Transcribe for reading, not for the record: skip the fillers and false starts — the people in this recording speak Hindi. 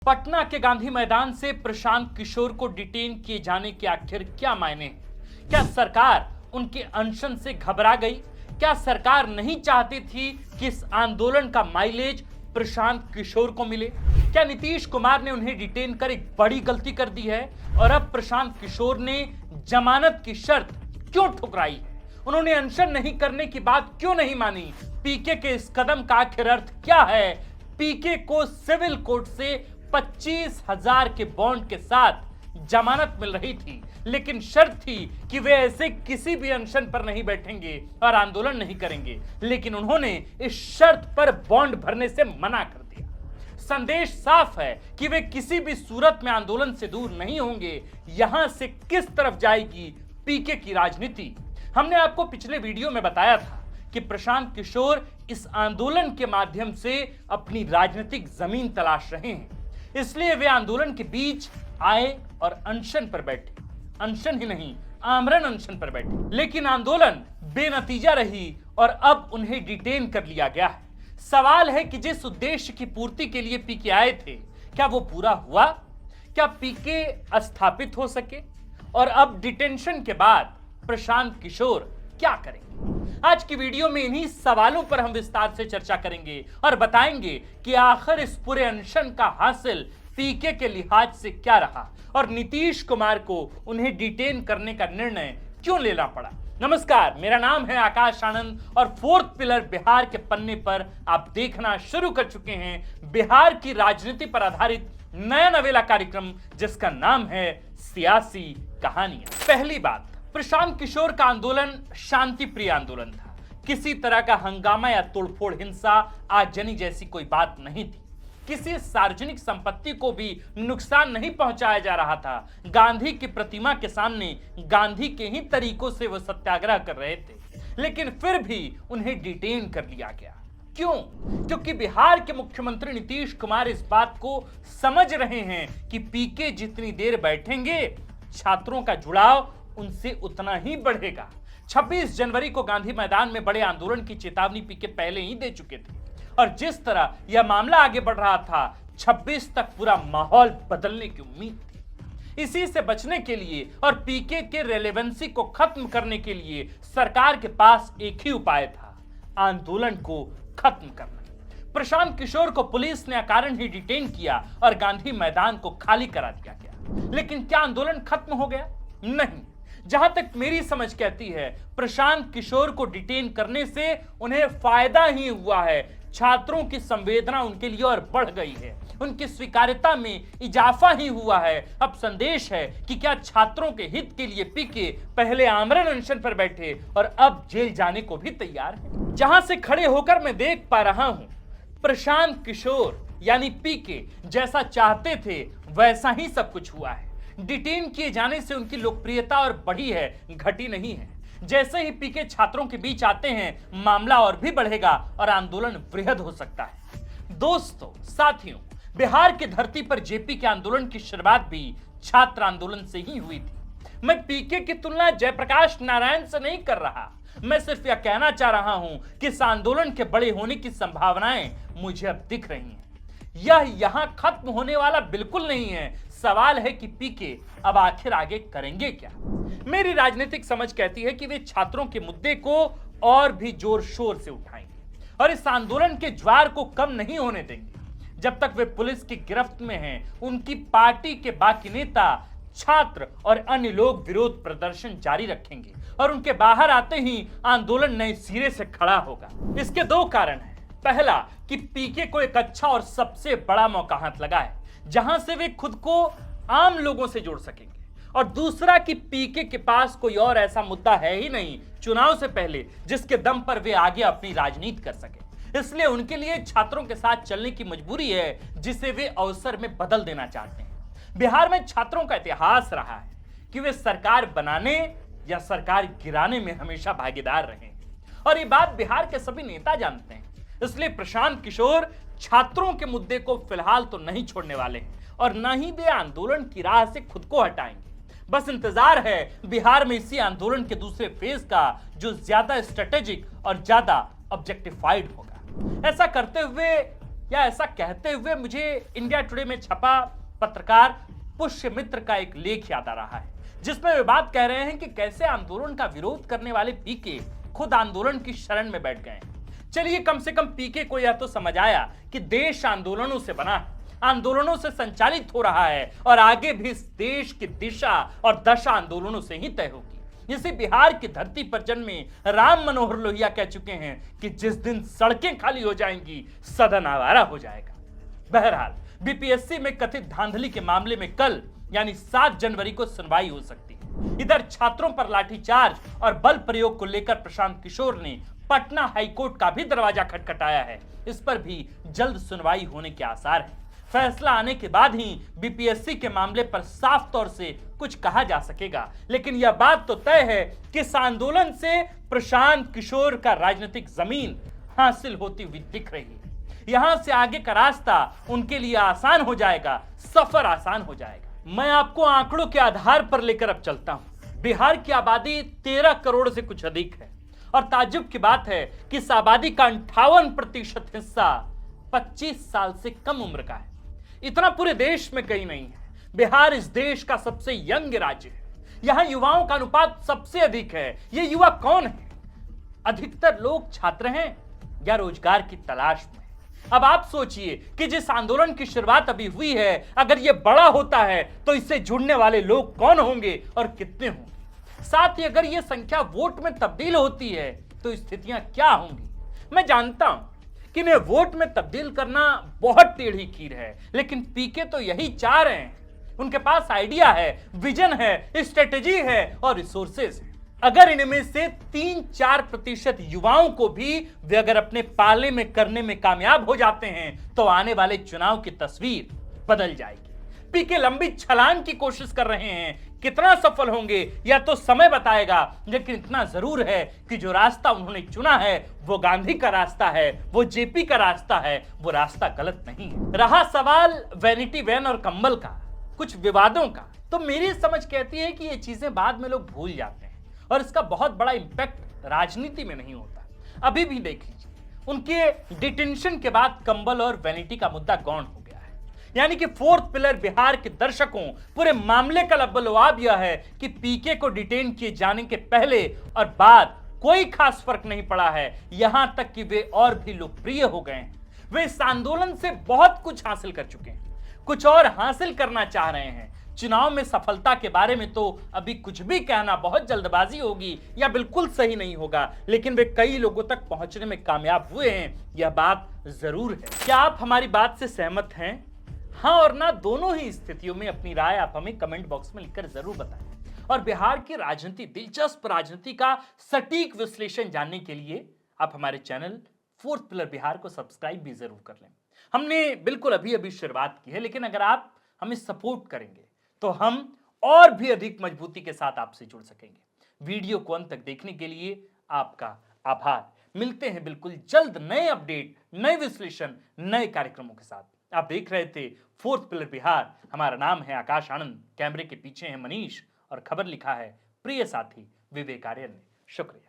पटना के गांधी मैदान से प्रशांत किशोर को डिटेन किए जाने के आखिर क्या मायने हैं? क्या सरकार उनके अनशन से घबरा गई? क्या सरकार नहीं चाहती थी कि इस आंदोलन का माइलेज प्रशांत किशोर को मिले? क्या नीतीश कुमार ने उन्हें डिटेन कर एक बड़ी गलती कर दी है और अब प्रशांत किशोर ने जमानत की शर्त क्यों ठुकराई है? उन्होंने अनशन नहीं करने की बात क्यों नहीं मानी? पीके के इस कदम का आखिर अर्थ क्या है? पीके को सिविल कोर्ट से 25,000 के बॉन्ड के साथ जमानत मिल रही थी, लेकिन शर्त थी कि वे ऐसे किसी भी अनशन पर नहीं बैठेंगे और आंदोलन नहीं करेंगे। लेकिन उन्होंने इस शर्त पर बॉन्ड भरने से मना कर दिया। संदेश साफ है कि वे किसी भी सूरत में आंदोलन से दूर नहीं होंगे। यहां से किस तरफ जाएगी पीके की राजनीति? हमने आपको पिछले वीडियो में बताया था कि प्रशांत किशोर इस आंदोलन के माध्यम से अपनी राजनीतिक जमीन तलाश रहे हैं, इसलिए वे आंदोलन के बीच आए और अनशन पर बैठे। अनशन ही नहीं, आमरण अनशन पर बैठे। लेकिन आंदोलन बेनतीजा रही और अब उन्हें डिटेन कर लिया गया है। सवाल है कि जिस उद्देश्य की पूर्ति के लिए पीके आए थे, क्या वो पूरा हुआ? क्या पीके स्थापित हो सके? और अब डिटेंशन के बाद प्रशांत किशोर क्या करेंगे? आज की वीडियो में इन्हीं सवालों पर हम विस्तार से चर्चा करेंगे और बताएंगे कि आखिर इस पूरे अनशन का हासिल पीके के लिहाज से क्या रहा और नीतीश कुमार को उन्हें डिटेन करने का निर्णय क्यों लेना पड़ा। नमस्कार, मेरा नाम है आकाश आनंद और फोर्थ पिलर बिहार के पन्ने पर आप देखना शुरू कर चुके हैं बिहार की राजनीति पर आधारित नया नवेला कार्यक्रम, जिसका नाम है सियासी कहानियां। पहली बात, प्रशांत किशोर का आंदोलन शांति प्रिय आंदोलन था। किसी तरह का हंगामा या तोड़फोड़, हिंसा, आगजनी जैसी कोई बात नहीं थी। किसी सार्वजनिक संपत्ति को भी नुकसान नहीं पहुंचाया जा रहा था। गांधी की प्रतिमा के सामने गांधी के ही तरीकों से वो सत्याग्रह कर रहे थे, लेकिन फिर भी उन्हें डिटेन कर लिया गया। क्यों? क्योंकि बिहार के मुख्यमंत्री नीतीश कुमार इस बात को समझ रहे हैं कि पीके जितनी देर बैठेंगे, छात्रों का जुड़ाव उनसे उतना ही बढ़ेगा। 26 जनवरी को गांधी मैदान में बड़े आंदोलन की चेतावनी पीके पहले ही दे चुके थे और जिस तरह यह मामला आगे बढ़ रहा था, 26 तक पूरा माहौल बदलने की उम्मीद थी। इसी से बचने के लिए और पीके के रेलेवेंसी को खत्म करने के लिए सरकार के पास एक ही उपाय था, आंदोलन को खत्म करना। प्रशांत किशोर को पुलिस ने अकारण ही डिटेन किया और गांधी मैदान को खाली करा दिया गया। लेकिन क्या आंदोलन खत्म हो गया? नहीं। जहां तक मेरी समझ कहती है, प्रशांत किशोर को डिटेन करने से उन्हें फायदा ही हुआ है। छात्रों की संवेदना उनके लिए और बढ़ गई है, उनकी स्वीकार्यता में इजाफा ही हुआ है। अब संदेश है कि क्या छात्रों के हित के लिए पीके पहले आमरण अनशन पर बैठे और अब जेल जाने को भी तैयार है। जहां से खड़े होकर मैं देख पा रहा हूं, प्रशांत किशोर यानी पीके जैसा चाहते थे वैसा ही सब कुछ हुआ है। डिटेन किए जाने से उनकी लोकप्रियता और बढ़ी है, घटी नहीं है। जैसे ही पीके छात्रों के बीच आते हैं, मामला और भी बढ़ेगा और आंदोलन वृहद हो सकता है। दोस्तों, साथियों, बिहार की धरती पर जेपी के आंदोलन की शुरुआत भी छात्र आंदोलन से ही हुई थी। मैं पीके की तुलना जयप्रकाश नारायण से नहीं कर रहा, मैं सिर्फ यह कहना चाह रहा हूं कि इस आंदोलन के बड़े होने की संभावनाएं मुझे अब दिख रही हैं। यह यहां खत्म होने वाला बिल्कुल नहीं है। सवाल है कि पीके अब आखिर आगे करेंगे क्या? मेरी राजनीतिक समझ कहती है कि वे छात्रों के मुद्दे को और भी जोर शोर से उठाएंगे और इस आंदोलन के ज्वार को कम नहीं होने देंगे। जब तक वे पुलिस की गिरफ्त में हैं, उनकी पार्टी के बाकी नेता, छात्र और अन्य लोग विरोध प्रदर्शन जारी रखेंगे और उनके बाहर आते ही आंदोलन नए सिरे से खड़ा होगा। इसके दो कारण हैं। पहला कि पीके को एक अच्छा और सबसे बड़ा मौका हाथ लगा है, जहां से वे खुद को आम लोगों से जोड़ सकेंगे, और दूसरा कि पीके के पास कोई और ऐसा मुद्दा है ही नहीं चुनाव से पहले जिसके दम पर वे आगे अपनी राजनीति कर सके। इसलिए उनके लिए छात्रों के साथ चलने की मजबूरी है, जिसे वे अवसर में बदल देना चाहते हैं। बिहार में छात्रों का इतिहास रहा है कि वे सरकार बनाने या सरकार गिराने में हमेशा भागीदार रहे और ये बात बिहार के सभी नेता जानते हैं। इसलिए प्रशांत किशोर छात्रों के मुद्दे को फिलहाल तो नहीं छोड़ने वाले हैं और न ही वे आंदोलन की राह से खुद को हटाएंगे। बस इंतजार है बिहार में इसी आंदोलन के दूसरे फेज का, जो ज्यादा स्ट्रेटेजिक और ज्यादा ऑब्जेक्टिफाइड होगा। ऐसा करते हुए या ऐसा कहते हुए मुझे इंडिया टुडे में छपा पत्रकार पुष्यमित्र का एक लेख याद आ रहा है, जिसमें वे बात कह रहे हैं कि कैसे आंदोलन का विरोध करने वाले पीके खुद आंदोलन की शरण में बैठ गए। चलिए, कम से कम पीके को यह तो समझ आया कि देश आंदोलनों से बना है, आंदोलनों से संचालित हो रहा है और आगे भी इस देश की दिशा और दशा आंदोलनों से ही तय होगी। जिसे बिहार की धरती पर जन्मे राम मनोहर लोहिया कह चुके हैं कि जिस दिन सड़कें खाली हो जाएंगी, सदन आवारा हो जाएगा। बहरहाल, बीपीएससी में कथित धांधली के मामले में कल यानी 7 जनवरी को सुनवाई हो सकती है। इधर छात्रों पर लाठीचार्ज और बल प्रयोग को लेकर प्रशांत किशोर ने पटना हाईकोर्ट का भी दरवाजा खटखटाया है। इस पर भी जल्द सुनवाई होने के आसार हैं। फैसला आने के बाद ही बीपीएससी के मामले पर साफ तौर से कुछ कहा जा सकेगा, लेकिन यह बात तो तय है कि इस आंदोलन से प्रशांत किशोर का राजनीतिक जमीन हासिल होती हुई दिख रही है। यहां से आगे का रास्ता उनके लिए आसान हो जाएगा, सफर आसान हो जाएगा। मैं आपको आंकड़ों के आधार पर लेकर अब चलता हूं। बिहार की आबादी 13 करोड़ से कुछ अधिक है और ताज्जुब की बात है कि इस आबादी का 58% हिस्सा 25 साल से कम उम्र का है। इतना पूरे देश में कहीं नहीं है। बिहार इस देश का सबसे यंग राज्य है। यहां युवाओं का अनुपात सबसे अधिक है। ये युवा कौन है? अधिकतर लोग छात्र हैं या रोजगार की तलाश में। अब आप सोचिए कि जिस आंदोलन की शुरुआत अभी हुई है, अगर ये बड़ा होता है तो इससे जुड़ने वाले लोग कौन होंगे और कितने होंगे? साथ ही अगर ये संख्या वोट में तब्दील होती है तो स्थितियां क्या होंगी? मैं जानता हूं कि इन्हें वोट में तब्दील करना बहुत टेढ़ी खीर है, लेकिन पीके तो यही चाह रहे हैं। उनके पास आइडिया है, विजन है, स्ट्रेटेजी है और रिसोर्सेज है। अगर इनमें से 3-4% युवाओं को भी वे अगर अपने पाले में करने में कामयाब हो जाते हैं तो आने वाले चुनाव की तस्वीर बदल जाएगी। पीके लंबी छलांग की कोशिश कर रहे हैं। कितना सफल होंगे यह तो समय बताएगा, लेकिन इतना जरूर है कि जो रास्ता उन्होंने चुना है वो गांधी का रास्ता है, वो जेपी का रास्ता है, वो रास्ता गलत नहीं है। रहा सवाल वैनिटी वैन और कंबल का, कुछ विवादों का, तो मेरी समझ कहती है कि ये चीजें बाद में लोग भूल जाते हैं और इसका बहुत बड़ा इंपैक्ट राजनीति में नहीं होता। अभी भी देख लीजिए, उनके डिटेंशन के बाद कंबल और वैनिटी का मुद्दा गौण हो गया है। यानी कि फोर्थ पिलर बिहार के दर्शकों पूरे मामले का लबलवाब यह है कि पीके को डिटेन किए जाने के पहले और बाद कोई खास फर्क नहीं पड़ा है। यहां तक कि वे और भी लोकप्रिय हो गए हैं। वे इस आंदोलन से बहुत कुछ हासिल कर चुके हैं, कुछ और हासिल करना चाह रहे हैं। चुनाव में सफलता के बारे में तो अभी कुछ भी कहना बहुत जल्दबाजी होगी या बिल्कुल सही नहीं होगा, लेकिन वे कई लोगों तक पहुंचने में कामयाब हुए हैं, यह बात जरूर है। क्या आप हमारी बात से सहमत हैं? हाँ और ना, दोनों ही स्थितियों में अपनी राय आप हमें कमेंट बॉक्स में लिखकर जरूर बताएं। और बिहार की राजनीति, दिलचस्प राजनीति का सटीक विश्लेषण जानने के लिए आप हमारे चैनल फोर्थ पिलर बिहार को सब्सक्राइब भी जरूर कर लें। हमने बिल्कुल अभी अभी शुरुआत की है, लेकिन अगर आप हमें सपोर्ट करेंगे तो हम और भी अधिक मजबूती के साथ आपसे जुड़ सकेंगे। वीडियो को अंत तक देखने के लिए आपका आभार। मिलते हैं बिल्कुल जल्द नए अपडेट, नए विश्लेषण, नए कार्यक्रमों के साथ। आप देख रहे थे फोर्थ पिलर बिहार। हमारा नाम है आकाश आनंद, कैमरे के पीछे है मनीष और खबर लिखा है प्रिय साथी विवेक आर्यन ने। शुक्रिया।